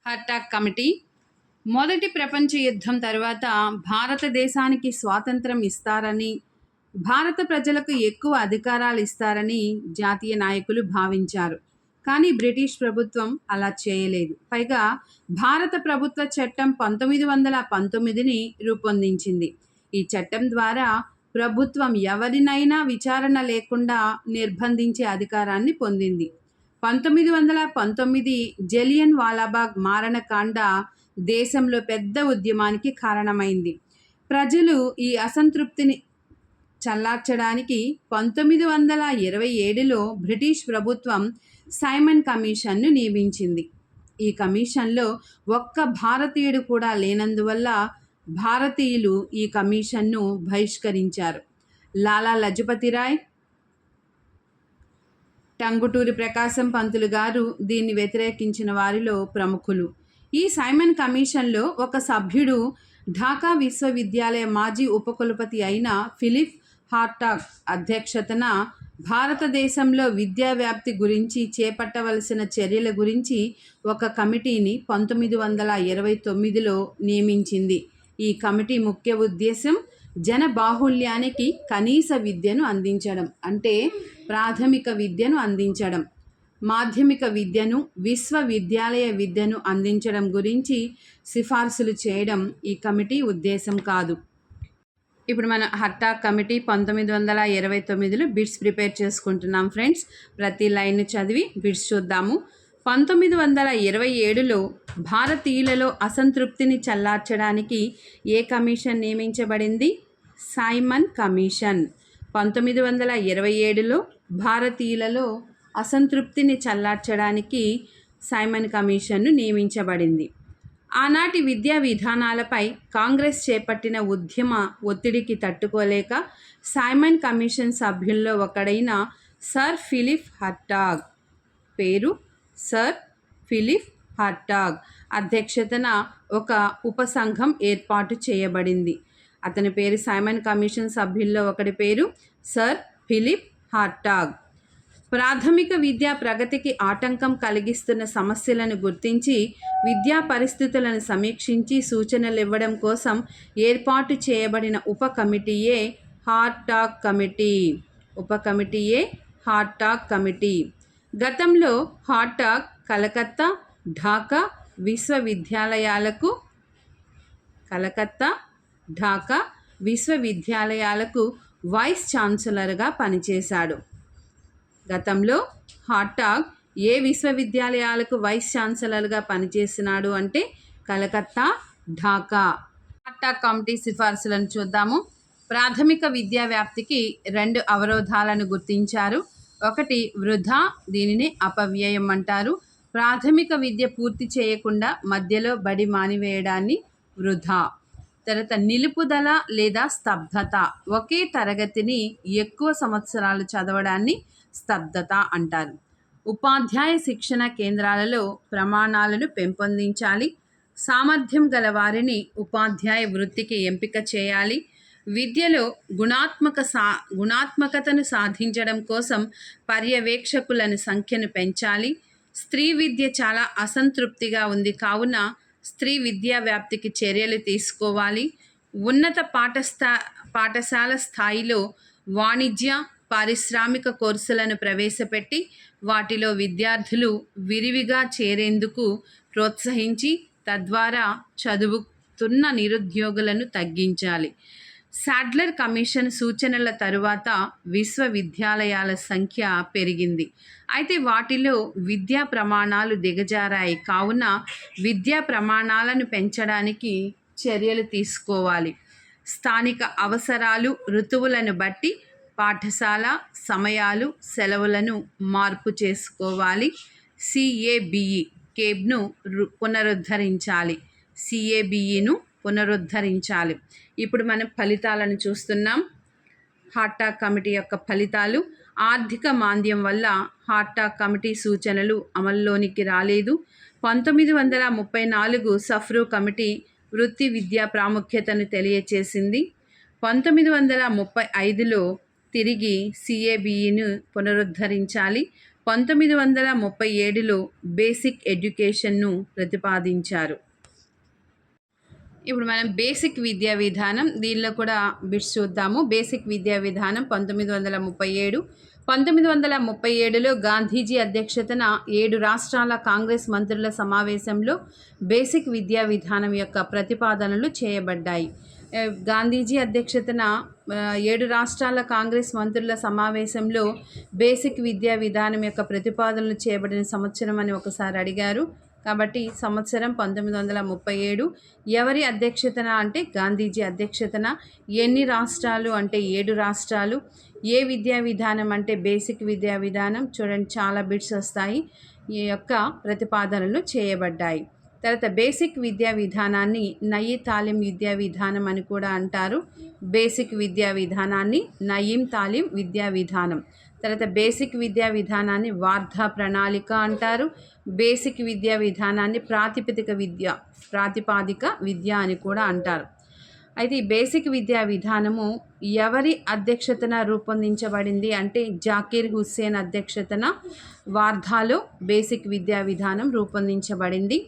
హర్టాగ్ committee మొదటి ప్రపంచ యుద్ధం తర్వాత భారతదేశానికి స్వాతంత్రం ఇస్తారని, భారత ప్రజలకు ఎక్కువ అధికారాలు ఇస్తారని జాతీయ నాయకులు భావించారు. కానీ బ్రిటిష్ ప్రభుత్వం అలా చేయలేదు. పైగా భారత ప్రభుత్వ చట్టం 1919ని రూపొందించింది. ఈ చట్టం ద్వారా ప్రభుత్వం ఎవరినైనా విచారణ లేకుండా నిర్బంధించే అధికారాన్ని పొందింది. 1919 జలియన్ వాలాబాగ్ మారణకాండ దేశంలో పెద్ద ఉద్యమానికి కారణమైంది. ప్రజలు ఈ అసంతృప్తిని చల్లార్చడానికి 1927లో బ్రిటిష్ ప్రభుత్వం సైమన్ కమిషన్ను నియమించింది. ఈ కమిషన్లో ఒక్క భారతీయుడు కూడా లేనందువల్ల భారతీయులు ఈ కమిషన్ను బహిష్కరించారు. లాలా లజపతిరాయ్, టంగుటూరి ప్రకాశం పంతులు గారు దీన్ని వ్యతిరేకించిన వారిలో ప్రముఖులు. ఈ సైమన్ కమిషన్లో ఒక సభ్యుడు ఢాకా విశ్వవిద్యాలయ మాజీ ఉపకులపతి అయిన ఫిలిప్ హార్టాగ్ అధ్యక్షతన భారతదేశంలో విద్యా వ్యాప్తి గురించి చేపట్టవలసిన చర్యల గురించి ఒక కమిటీని 1929లో నియమించింది. ఈ కమిటీ ముఖ్య ఉద్దేశం జన బాహుళ్యానికి కనీస విద్యను అందించడం, అంటే ప్రాథమిక విద్యను అందించడం, మాధ్యమిక విద్యను, విశ్వవిద్యాలయ విద్యను అందించడం గురించి సిఫార్సులు చేయడం ఈ కమిటీ ఉద్దేశం కాదు. ఇప్పుడు మన హర్టాగ్ కమిటీ 1929లో బిట్స్ ప్రిపేర్ చేసుకుంటున్నాం ఫ్రెండ్స్. ప్రతి లైన్ చదివి బిట్స్ చూద్దాము. 1927లో భారతీయులలో అసంతృప్తిని చల్లార్చడానికి ఏ కమిషన్ నియమించబడింది? Simon commission. 1927లో భారతీయులలో అసంతృప్తిని చల్లార్చడానికి సైమన్ కమిషన్ను నియమించబడింది. ఆనాటి విద్యా విధానాలపై కాంగ్రెస్ చేపట్టిన ఉద్యమ ఒత్తిడికి తట్టుకోలేక సైమన్ కమిషన్ సభ్యుల్లో ఒకడైన సర్ ఫిలిప్ హార్టాగ్, పేరు సర్ ఫిలిప్ హార్టాగ్ అధ్యక్షతన ఒక ఉపసంఘం ఏర్పాటు చేయబడింది. అతని పేరు సైమన్ కమిషన్ సభ్యుల్లో ఒకడి పేరు సర్ ఫిలిప్ హార్టాగ్. ప్రాథమిక విద్యా ప్రగతికి ఆటంకం కలిగిస్తున్న సమస్యలను గుర్తించి విద్యా పరిస్థితులను సమీక్షించి సూచనలు ఇవ్వడం కోసం ఏర్పాటు చేయబడిన ఉప కమిటీయే హార్టాగ్ కమిటీ. ఉప కమిటీయే హార్టాగ్ కమిటీ. గతంలో హార్టాగ్ కలకత్తా, ఢాకా విశ్వవిద్యాలయాలకు వైస్ ఛాన్సలర్గా పనిచేశాడు. గతంలో హార్టాగ్ ఏ విశ్వవిద్యాలయాలకు వైస్ ఛాన్సలర్గా పనిచేసినాడు అంటే కలకత్తా, ఢాకా. హార్టాగ్ కమిటీ సిఫార్సులను చూద్దాము. ప్రాథమిక విద్యా వ్యాప్తికి 2 అవరోధాలను గుర్తించారు. ఒకటి వృధా, దీనిని అపవ్యయం అంటారు. ప్రాథమిక విద్య పూర్తి చేయకుండా మధ్యలో బడి మానివేయడాన్ని వృధా. తర్వాత నిలుపుదల లేదా స్తబ్దత, ఒకే తరగతిని ఎక్కువ సంవత్సరాలు చదవడాన్ని స్తబ్దత అంటారు. ఉపాధ్యాయ శిక్షణ కేంద్రాలలో ప్రమాణాలను పెంపొందించాలి. సామర్థ్యం గల వారిని ఉపాధ్యాయ వృత్తికి ఎంపిక చేయాలి. విద్యలో గుణాత్మకతను సాధించడం కోసం పర్యవేక్షకులను సంఖ్యను పెంచాలి. స్త్రీ విద్య చాలా అసంతృప్తిగా ఉంది కావున స్త్రీ విద్యా వ్యాప్తికి చర్యలు తీసుకోవాలి. ఉన్నత పాఠశాల స్థాయిలో వాణిజ్య, పారిశ్రామిక కోర్సులను ప్రవేశపెట్టి వాటిలో విద్యార్థులు విరివిగా చేరేందుకు ప్రోత్సహించి తద్వారా చదువుతున్న నిరుద్యోగులను తగ్గించాలి. సాడ్లర్ కమిషన్ సూచనల తరువాత విశ్వవిద్యాలయాల సంఖ్య పెరిగింది. అయితే వాటిలో విద్యా ప్రమాణాలు దిగజారాయి కావున విద్యా ప్రమాణాలను పెంచడానికి చర్యలు తీసుకోవాలి. స్థానిక అవసరాలు, ఋతువులను బట్టి పాఠశాల సమయాలు, సెలవులను మార్పు చేసుకోవాలి. సిఏబిఈ కేబ్ను పునరుద్ధరించాలి. సిఏబిఈను పునరుద్ధరించాలి. ఇప్పుడు మనం ఫలితాలను చూస్తున్నాం. హార్టాగ్ కమిటీ యొక్క ఫలితాలు. ఆర్థిక మాంద్యం వల్ల హార్టాగ్ కమిటీ సూచనలు అమల్లోనికి రాలేదు. 1934 సఫ్రూ కమిటీ వృత్తి విద్యా ప్రాముఖ్యతను తెలియచేసింది. 1935లో తిరిగి సిఏబిఈను పునరుద్ధరించాలి. 1937లో బేసిక్ ఎడ్యుకేషన్ను ప్రతిపాదించారు. ఇప్పుడు మనం బేసిక్ విద్యా విధానం దీనిలో కూడా బిట్స్ చూద్దాము. బేసిక్ విద్యా విధానం 1937. 1937లో గాంధీజీ అధ్యక్షతన 7 రాష్ట్రాల కాంగ్రెస్ మంత్రుల సమావేశంలో బేసిక్ విద్యా విధానం యొక్క ప్రతిపాదనలు చేయబడ్డాయి. గాంధీజీ అధ్యక్షతన 7 రాష్ట్రాల కాంగ్రెస్ మంత్రుల సమావేశంలో బేసిక్ విద్యా విధానం యొక్క ప్రతిపాదనలు చేయబడిన సంవత్సరం అని ఒకసారి అడిగారు. కాబట్టి సంవత్సరం 1937. ఎవరి అధ్యక్షతన అంటే గాంధీజీ అధ్యక్షతన. ఎన్ని రాష్ట్రాలు అంటే 7 రాష్ట్రాలు. ఏ విద్యా విధానం అంటే బేసిక్ విద్యా విధానం. చూడండి చాలా బిట్స్ వస్తాయి. ఈ యొక్క ప్రతిపాదనలు చేయబడ్డాయి. తర్వాత బేసిక్ విద్యా విధానాన్ని నయీ తాలీం విద్యా విధానం అని కూడా అంటారు. బేసిక్ విద్యా విధానాన్ని నయీం తాలీం విద్యా విధానం. తర్వాత బేసిక్ విద్యా విధానాన్ని వార్ధా ప్రణాళిక అంటారు. బేసిక్ విద్యా విధానాన్ని ప్రాతిపాదిక విద్య అని కూడా అంటారు. అయితే ఈ బేసిక్ విద్యా విధానము ఎవరి అధ్యక్షతన రూపొందించబడింది అంటే జాకీర్ హుస్సేన్ అధ్యక్షతన వార్ధాలో బేసిక్ విద్యా విధానం రూపొందించబడింది.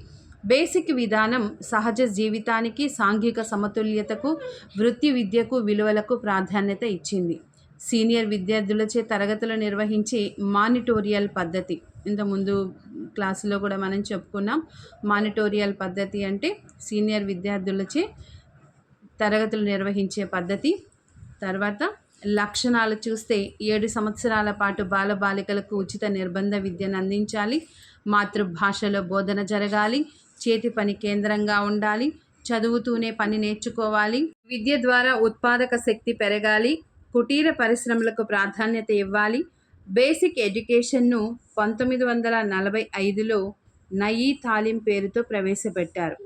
బేసిక్ విధానం సహజ జీవితానికి, సాంఘిక సమతుల్యతకు, వృత్తి విద్యకు, విలువలకు ప్రాధాన్యత ఇచ్చింది. సీనియర్ విద్యార్థులచే తరగతులు నిర్వహించే మానిటోరియల్ పద్ధతి. ఇంతకుముందు క్లాసులో కూడా మనం చెప్పుకున్నాం. మానిటోరియల్ పద్ధతి అంటే సీనియర్ విద్యార్థులచే తరగతులు నిర్వహించే పద్ధతి. తర్వాత లక్షణాలు చూస్తే 7 సంవత్సరాల పాటు బాలబాలికలకు ఉచిత నిర్బంధ విద్యను అందించాలి. మాతృభాషలో బోధన జరగాలి. చేతి పని కేంద్రంగా ఉండాలి. చదువుతూనే పని నేర్చుకోవాలి. విద్య ద్వారా ఉత్పాదక శక్తి పెరగాలి. కుటీర పరిశ్రమలకు ప్రాధాన్యత ఇవ్వాలి. బేసిక్ ఎడ్యుకేషన్ను 1945లో నయీ తాలీం పేరుతో ప్రవేశపెట్టారు.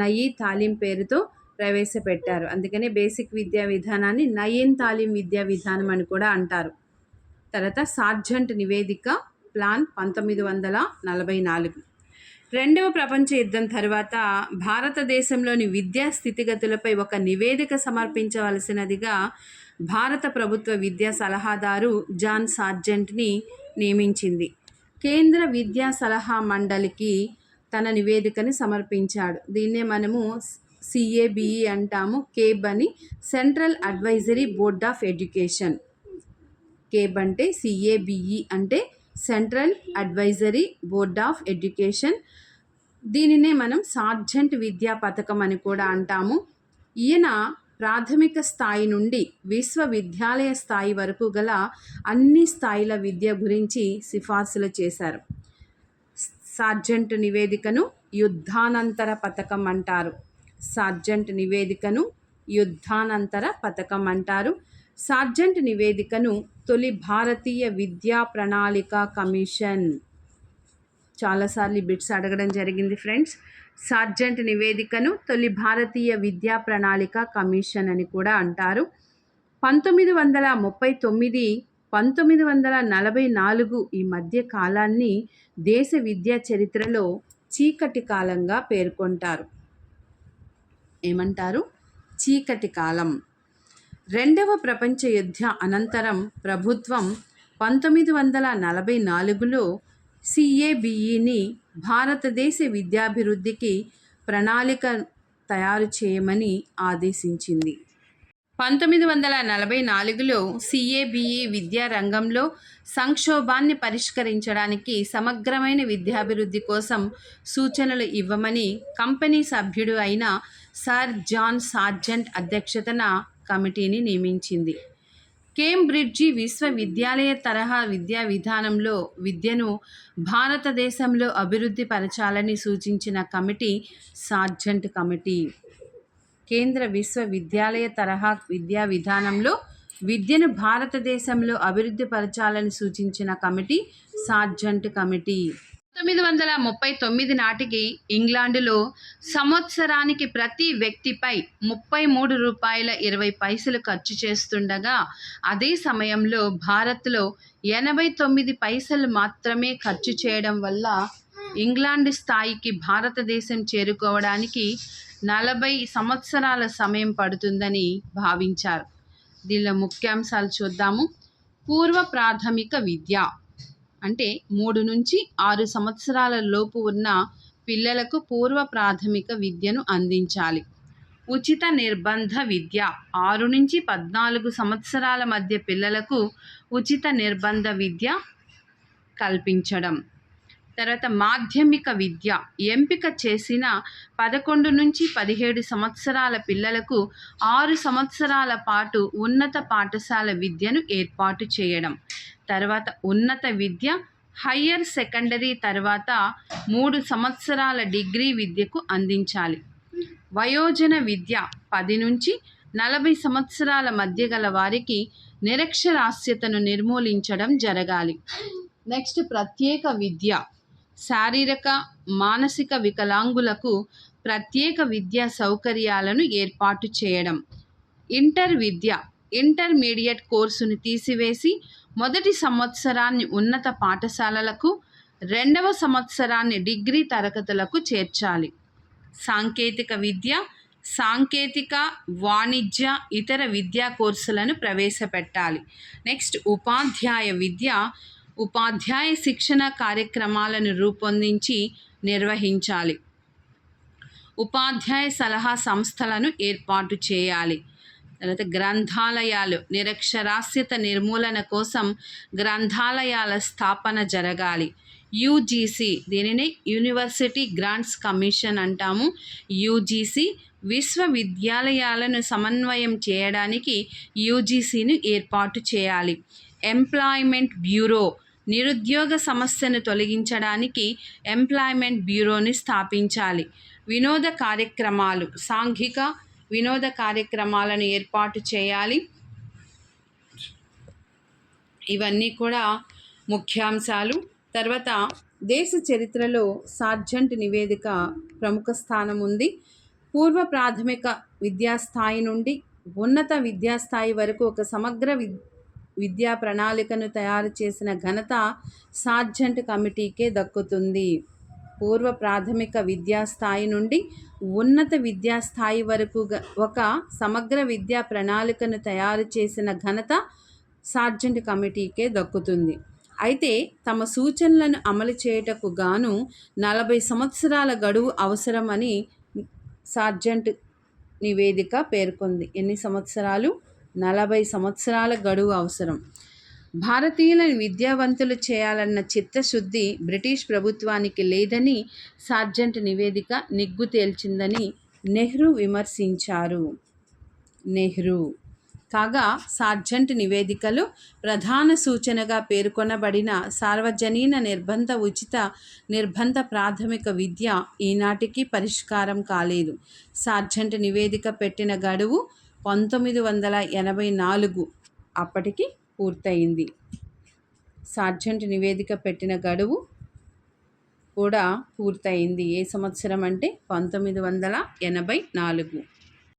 నయీ తాలీం పేరుతో ప్రవేశపెట్టారు. అందుకనే బేసిక్ విద్యా విధానాన్ని నయీం తాలీం విద్యా విధానం అని కూడా అంటారు. తర్వాత సార్జెంట్ నివేదిక ప్లాన్ 1944. రెండవ ప్రపంచ యుద్ధం తర్వాత భారతదేశంలోని విద్యా స్థితిగతులపై ఒక నివేదిక సమర్పించవలసినదిగా భారత ప్రభుత్వ విద్యా సలహాదారు జాన్ సార్జెంట్ని నియమించింది. కేంద్ర విద్యా సలహా మండలికి తన నివేదికని సమర్పించాడు. దీన్నే మనము CABE అంటాము. కేబ్ అని central advisory board of education. Cab అంటే CABE అంటే central advisory board of education. దీనినే మనం సార్జెంట్ విద్యా పథకం అని కూడా అంటాము. ఈయన ప్రాథమిక స్థాయి నుండి విశ్వవిద్యాలయ స్థాయి వరకు గల అన్ని స్థాయిల విద్య గురించి సిఫార్సులు చేశారు. సార్జెంట్ నివేదికను యుద్ధానంతర పథకం అంటారు. సార్జెంట్ నివేదికను యుద్ధానంతర పథకం అంటారు. సార్జెంట్ నివేదికను తొలి భారతీయ విద్యా ప్రణాళిక కమిషన్. చాలాసార్లు బిట్స్ అడగడం జరిగింది ఫ్రెండ్స్. సార్జెంట్ నివేదికను తొలి భారతీయ విద్యా ప్రణాళిక కమిషన్ అని కూడా అంటారు. 1939, 1944 ఈ మధ్య కాలాన్ని దేశ విద్యా చరిత్రలో చీకటి కాలంగా పేర్కొంటారు. ఏమంటారు? చీకటి కాలం. రెండవ ప్రపంచ యుద్ధ అనంతరం ప్రభుత్వం 1944లో CABEని భారతదేశ విద్యాభివృద్ధికి ప్రణాళిక తయారు చేయమని ఆదేశించింది. 1944లో CABE విద్యా రంగంలో సంక్షోభాన్ని పరిష్కరించడానికి సమగ్రమైన విద్యాభివృద్ధి కోసం సూచనలు ఇవ్వమని కంపెనీ సభ్యుడు అయిన సర్ జాన్ సార్జెంట్ అధ్యక్షతన కమిటీని నియమించింది. కేంబ్రిడ్జి విశ్వవిద్యాలయ తరహా విద్యా విధానంలో విద్యను భారతదేశంలో అభివృద్ధి పరచాలని సూచించిన కమిటీ సార్జెంట్ కమిటీ. కేంద్ర విశ్వవిద్యాలయ తరహా విద్యా విధానంలో విద్యను భారతదేశంలో అభివృద్ధి పరచాలని సూచించిన కమిటీ సార్జెంట్ కమిటీ. 1939 నాటికి ఇంగ్లాండులో సంవత్సరానికి ప్రతి వ్యక్తిపై ₹33.20 ఖర్చు చేస్తుండగా అదే సమయంలో భారత్లో 89 పైసలు మాత్రమే ఖర్చు చేయడం వల్ల ఇంగ్లాండ్ స్థాయికి భారతదేశం చేరుకోవడానికి 40 సంవత్సరాల సమయం పడుతుందని భావించారు. దీనిలో ముఖ్యాంశాలు చూద్దాము. పూర్వ ప్రాథమిక విద్య. అంటే 3 నుంచి 6 సంవత్సరాల లోపు ఉన్న పిల్లలకు పూర్వ ప్రాథమిక విద్యను అందించాలి. ఉచిత నిర్బంధ విద్య 6 నుంచి 14 సంవత్సరాల మధ్య పిల్లలకు ఉచిత నిర్బంధ విద్య కల్పించడం. తర్వాత మాధ్యమిక విద్య ఎంపిక చేసిన 11 నుంచి 17 సంవత్సరాల పిల్లలకు 6 సంవత్సరాల పాటు ఉన్నత పాఠశాల విద్యను ఏర్పాటు చేయడం. తర్వాత ఉన్నత విద్య హయ్యర్ సెకండరీ తర్వాత 3 సంవత్సరాల డిగ్రీ విద్యకు అందించాలి. వయోజన విద్య 10 నుంచి 40 సంవత్సరాల మధ్య గల వారికి నిరక్షరాస్యతను నిర్మూలించడం జరగాలి. నెక్స్ట్ ప్రత్యేక విద్య శారీరక మానసిక వికలాంగులకు ప్రత్యేక విద్యా సౌకర్యాలను ఏర్పాటు చేయడం. ఇంటర్ విద్య ఇంటర్మీడియట్ కోర్సును తీసివేసి మొదటి సంవత్సరాన్ని ఉన్నత పాఠశాలలకు, 2వ సంవత్సరాన్ని డిగ్రీ తరగతులకు చేర్చాలి. సాంకేతిక విద్య సాంకేతిక, వాణిజ్య, ఇతర విద్యా కోర్సులను ప్రవేశపెట్టాలి. నెక్స్ట్ ఉపాధ్యాయ విద్య ఉపాధ్యాయ శిక్షణ కార్యక్రమాలను రూపొందించి నిర్వహించాలి. ఉపాధ్యాయ సలహా సంస్థలను ఏర్పాటు చేయాలి. తర్వాత గ్రంథాలయాలు నిరక్షరాస్యత నిర్మూలన కోసం గ్రంథాలయాల స్థాపన జరగాలి. యూజీసీ దీనిని యూనివర్సిటీ గ్రాంట్స్ కమిషన్ అంటాము. యూజీసీ విశ్వవిద్యాలయాలను సమన్వయం చేయడానికి యూజీసీని ఏర్పాటు చేయాలి. ఎంప్లాయ్మెంట్ బ్యూరో నిరుద్యోగ సమస్యను తొలగించడానికి ఎంప్లాయ్మెంట్ బ్యూరోని స్థాపించాలి. వినోద కార్యక్రమాలు సాంఘిక వినోద కార్యక్రమాలను ఏర్పాటు చేయాలి. ఇవన్నీ కూడా ముఖ్యాంశాలు. తర్వాత దేశ చరిత్రలో సార్జెంట్ నివేదిక ప్రముఖ స్థానం ఉంది. పూర్వ ప్రాథమిక విద్యాస్థాయి నుండి ఉన్నత విద్యాస్థాయి వరకు ఒక సమగ్ర విద్యా ప్రణాళికను తయారు చేసిన ఘనత సార్జెంట్ కమిటీకే దక్కుతుంది. పూర్వ ప్రాథమిక విద్యాస్థాయి నుండి ఉన్నత విద్యాస్థాయి వరకు ఒక సమగ్ర విద్యా ప్రణాళికను తయారు చేసిన ఘనత సార్జెంట్ కమిటీకే దక్కుతుంది. అయితే తమ సూచనలను అమలు చేయుటకు గాను 40 సంవత్సరాల గడువు అవసరమని సార్జెంట్ నివేదిక పేర్కొంది. ఎన్ని సంవత్సరాలు? 40 సంవత్సరాల గడువు అవసరం. భారతీయులను విద్యావంతులు చేయాలన్న చిత్తశుద్ధి బ్రిటిష్ ప్రభుత్వానికి లేదని సార్జెంట్ నివేదిక నిగ్గు తేల్చిందని నెహ్రూ విమర్శించారు. కాగా సార్జెంట్ నివేదికలో ప్రధాన సూచనగా పేర్కొనబడిన సార్వజనీన నిర్బంధ ఉచిత నిర్బంధ ప్రాథమిక విద్య ఈనాటికి పరిష్కారం కాలేదు. సార్జెంట్ నివేదిక పెట్టిన గడువు 1984 అప్పటికి పూర్తయింది. సార్జెంట్ నివేదిక పెట్టిన గడువు కూడా పూర్తయింది. ఏ సంవత్సరం అంటే 1984.